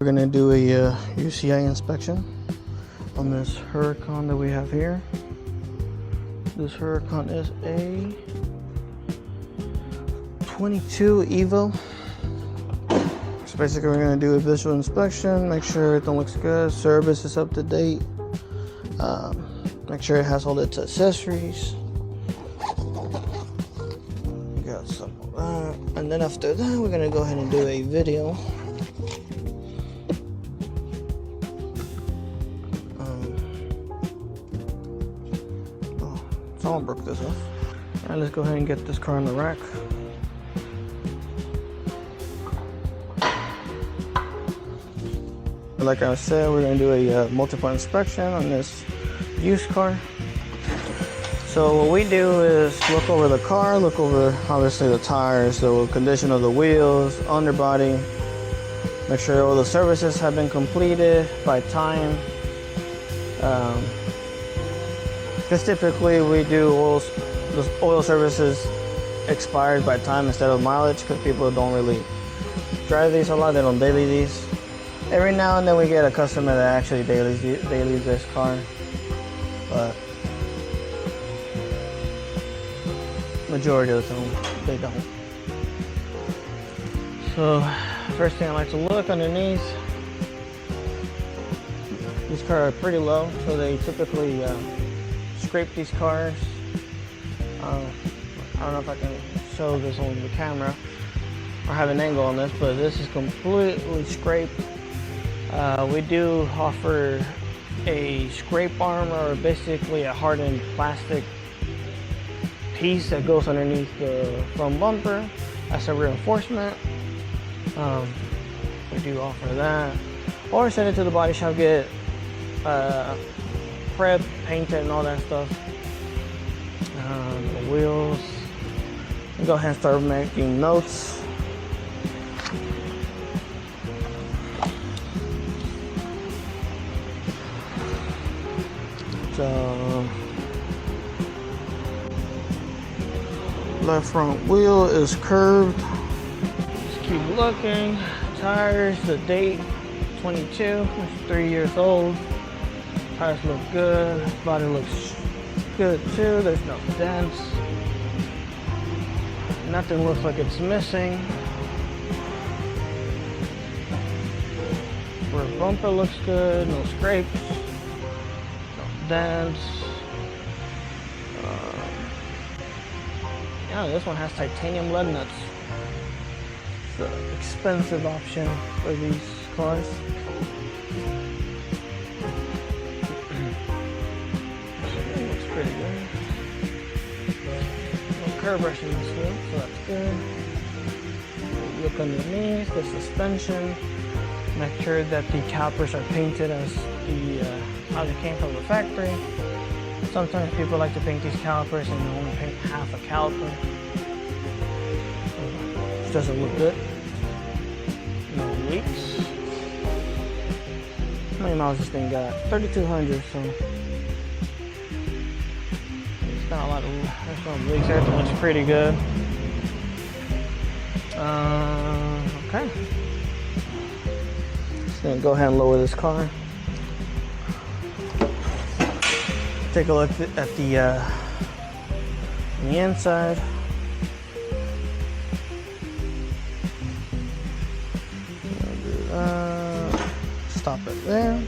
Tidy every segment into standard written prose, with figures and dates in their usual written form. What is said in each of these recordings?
We're gonna do a UCI inspection on this Huracan that we have here. This Huracan is a 22 Evo. So basically we're gonna do a visual inspection, make sure everything looks good, service is up to date, make sure it has all its accessories. We got some of that. And then after that we're gonna go ahead and do a video. Someone broke this off. Alright, let's go ahead and get this car on the rack. Like I said, we're going to do a multi-point inspection on this used car. So what we do is look over the car, look over obviously the tires, the condition of the wheels, underbody, make sure all the services have been completed by time. Because typically we do oil services expired by time instead of mileage, because people don't really drive these a lot, they don't daily these. Every now and then we get a customer that actually dailies this car, but majority of the time they don't. So first thing I like to look underneath, these cars are pretty low, so they typically scrape these cars. I don't know if I can show this on the camera or have an angle on this, but this is completely scraped. We do offer a scrape arm, or basically a hardened plastic piece that goes underneath the front bumper as a reinforcement. We do offer that, or send it to the body shop, get prep, painted and all that stuff. The wheels. We'll go ahead and start making notes. So left front wheel is curved. Just keep looking. Tires, the date 22, it's 3 years old. Tires look good, body looks good too, there's no dents. Nothing looks like it's missing. Rear bumper looks good, no scrapes, no dents. Yeah, this one has titanium lug nuts. It's an expensive option for these cars. Pretty good. No curb brushing this wheel, so that's good. Look underneath the suspension. Make sure that the calipers are painted as how they came from the factory. Sometimes people like to paint these calipers and they only paint half a caliper. It doesn't look good. No leaks. How many miles this thing got? 3,200, so not a lot of there's no leaks. Everything looks pretty good. Okay. Just gonna go ahead and lower this car. Take a look at the inside. Stop it there.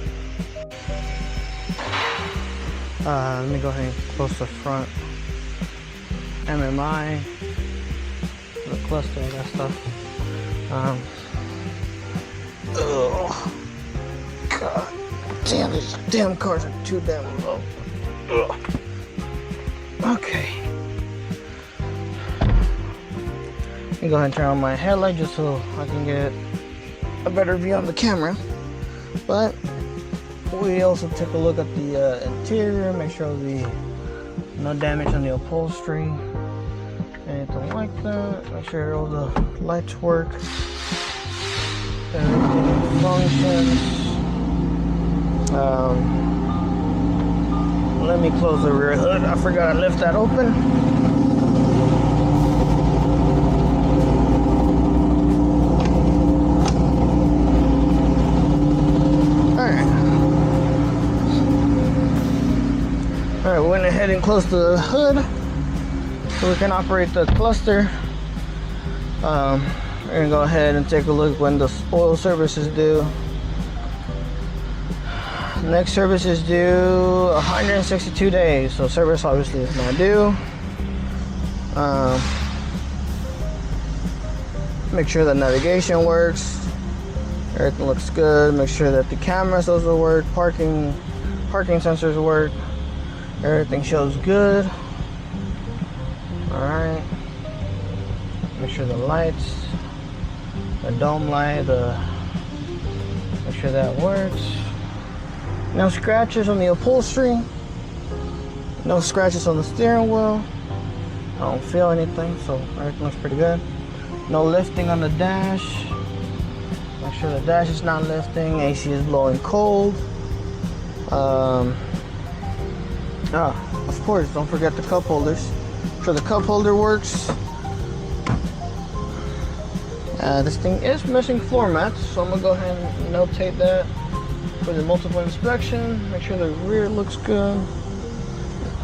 Let me go ahead and close the front MMI, the cluster, all that stuff. Oh, God damn, these damn cars are too damn low. Ugh. Okay. Let me go ahead and turn on my headlight just so I can get a better view on the camera. But we also took a look at the interior, make sure no damage on the upholstery, anything like that. Make sure all the lights work, everything functions. Let me close the rear hood. I forgot to lift that open. went ahead and closed the hood so we can operate the cluster. We're gonna go ahead and take a look when the oil service is due. Next service is due 162 days, so service obviously is not due. Make sure that navigation works, everything looks good. Make sure that the cameras also work, parking sensors work, everything shows good. Alright, make sure the lights, the dome light, make sure that works. No scratches on the upholstery, no scratches on the steering wheel. I don't feel anything, so everything looks pretty good. No lifting on the dash. Make sure the dash is not lifting. AC is blowing cold. Of course, don't forget the cup holders. Make sure the cup holder works. This thing is missing floor mats, so I'm gonna go ahead and notate that for the multiple inspection. Make sure the rear looks good.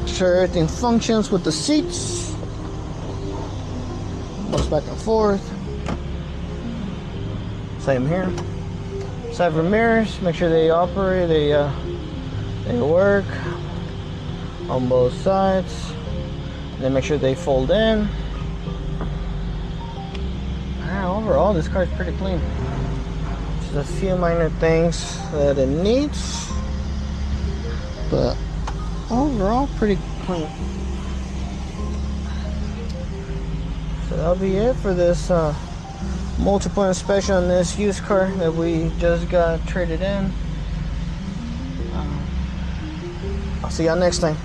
Make sure everything functions with the seats. Goes back and forth. Same here. Side rear mirrors, make sure they operate, they work on both sides. And then make sure they fold in. Overall, this car is pretty clean. Just a few minor things that it needs, but overall, pretty clean. So that'll be it for this multiple inspection on this used car that we just got traded in. I'll see y'all next time.